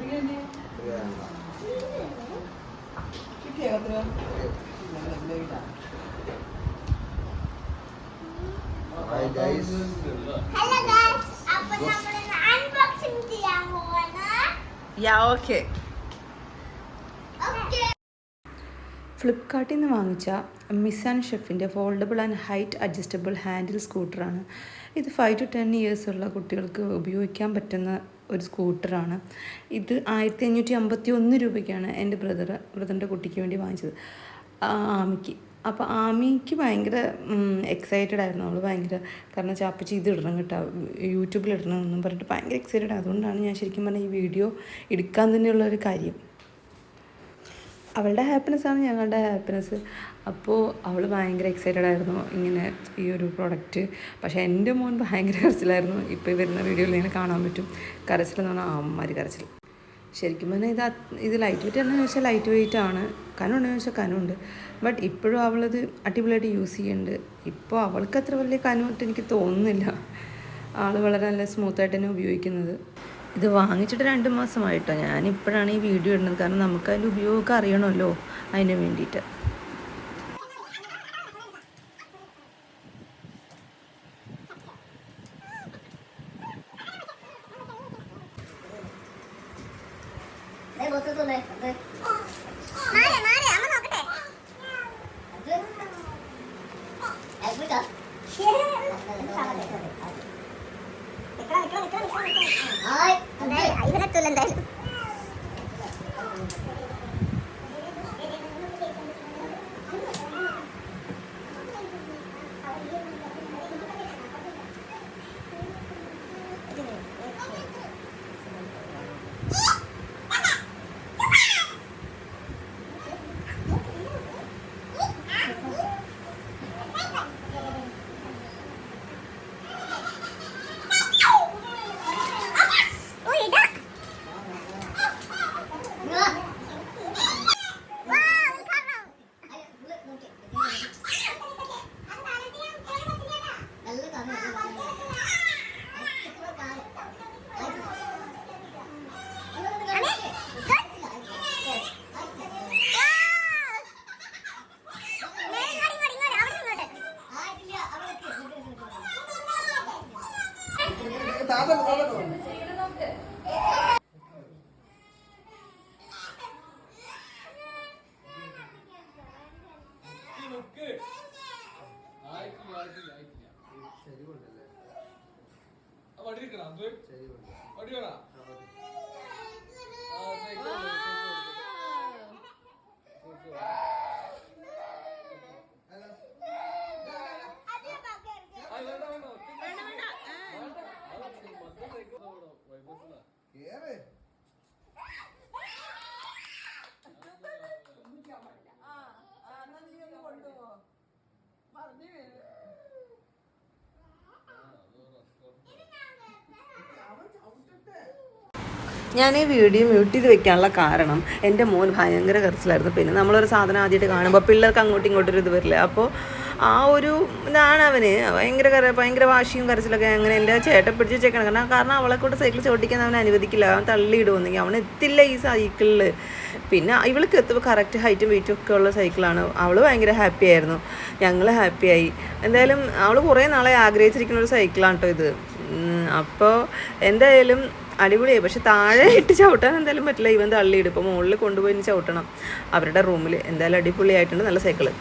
Hi guys. Hello guys. Apa namanya unboxing dia Moana? Yeah, okay. Okay. ഫ്ലിപ്കാർട്ടിൽ നിന്ന് വാങ്ങിച്ച Miss and ഷെഫിൻ്റെ foldable and height adjustable handle സ്കൂട്ടറാണ് ഇത്. 5 to 10 years ഉള്ള കുട്ടികൾക്ക് ഉപയോഗിക്കാൻ പറ്റുന്ന ഒരു സ്കൂട്ടറാണ് ഇത്. 1551 രൂപയ്ക്കാണ് എൻ്റെ ബ്രദറിൻ്റെ കുട്ടിക്ക് വേണ്ടി വാങ്ങിച്ചത്, ആമിക്ക്. അപ്പോൾ ആമിക്ക് ഭയങ്കര എക്സൈറ്റഡ് ആയിരുന്നു. അവൾ ഭയങ്കര, കാരണം ചാപ്പച്ചി ഇത് ഇടണം കേട്ടോ, യൂട്യൂബിൽ ഇടണം എന്നും പറഞ്ഞിട്ട് ഭയങ്കര എക്സൈറ്റഡ്. അതുകൊണ്ടാണ് ഞാൻ ശരിക്കും പറഞ്ഞാൽ ഈ വീഡിയോ എടുക്കാൻ തന്നെയുള്ളൊരു കാര്യം. അവളുടെ ഹാപ്പിനെസ്സാണ് ഞങ്ങളുടെ ഹാപ്പിനെസ്. അപ്പോൾ അവൾ ഭയങ്കര എക്സൈറ്റഡ് ആയിരുന്നു ഇങ്ങനെ ഈ ഒരു പ്രോഡക്റ്റ്. പക്ഷേ എൻ്റെ മോൻ ഭയങ്കര കരച്ചിലായിരുന്നു. ഇപ്പോൾ വരുന്ന വീഡിയോയിൽ നിങ്ങൾ കാണാൻ പറ്റും. കരച്ചിലെന്ന് പറഞ്ഞാൽ അമ്മമാര് കരച്ചിൽ. ശരിക്കും പറഞ്ഞാൽ ഇത് ലൈറ്റ് വെയിറ്റ് ആണെന്ന് ചോദിച്ചാൽ ലൈറ്റ് വെയിറ്റ് ആണ്, കനമുണ്ടെന്ന് ചോദിച്ചാൽ കനമുണ്ട്. ബട്ട് ഇപ്പോഴും അവളത് അടിപൊളിയായിട്ട് യൂസ് ചെയ്യുന്നുണ്ട്. ഇപ്പോൾ അവൾക്ക് അത്ര വലിയ കനമായിട്ട് എനിക്ക് തോന്നുന്നില്ല. ആൾ വളരെ നല്ല സ്മൂത്തായിട്ട് തന്നെ ഉപയോഗിക്കുന്നത്. ഇത് വാങ്ങിച്ചിട്ട് 2 മാസമായിട്ടോ. ഞാനിപ്പോഴാണ് ഈ വീഡിയോ ഇടുന്നത്, കാരണം നമുക്ക് അതിൻ്റെ ഉപയോഗമൊക്കെ അറിയണമല്ലോ, അതിന് വേണ്ടിയിട്ട്. ഞാൻ ഈ വീഡിയോ മ്യൂട്ട് ചെയ്ത് വെക്കാനുള്ള കാരണം എൻ്റെ മോൻ ഭയങ്കര കരച്ചിലായിരുന്നു. പിന്നെ നമ്മളൊരു സാധനം ആദ്യമായിട്ട് കാണുമ്പോൾ പിള്ളേർക്ക് അങ്ങോട്ടും ഇങ്ങോട്ടൊരു ഇത് വരില്ല. അപ്പോൾ ആ ഒരു ഇതാണ് അവന് ഭയങ്കര വാശിയും കരച്ചിലൊക്കെ. അങ്ങനെ എൻ്റെ ചേട്ടൻ പിടിച്ച് വെച്ചേക്കണം, കാരണം അവളെ കൊണ്ട് സൈക്കിൾ ചോട്ടിക്കാൻ അവൻ അനുവദിക്കില്ല. അവൻ തള്ളിയിടുമെന്നെങ്കിൽ അവൻ എത്തില്ല ഈ സൈക്കിളിൽ. പിന്നെ ഇവൾക്ക് എത്തുമ്പോൾ കറക്റ്റ് ഹൈറ്റും വെയിറ്റും ഒക്കെ ഉള്ള സൈക്കിളാണ്. അവൾ ഭയങ്കര ഹാപ്പി ആയിരുന്നു, ഞങ്ങൾ ഹാപ്പിയായി. എന്തായാലും അവൾ കുറേ നാളെ ആഗ്രഹിച്ചിരിക്കുന്ന ഒരു സൈക്കിളാണ് കേട്ടോ ഇത്. അപ്പോൾ എന്തായാലും അടിപൊളിയായി. പക്ഷെ താഴെ ഇട്ട് ചവിട്ടാൻ എന്തായാലും പറ്റില്ല, ഇവൻ തള്ളിയിടും. ഇപ്പോൾ മുകളിൽ കൊണ്ടുപോയി ചവിട്ടണം അവരുടെ റൂമിൽ. എന്തായാലും അടിപൊളിയായിട്ടുണ്ട്, നല്ല സൈക്കിള്.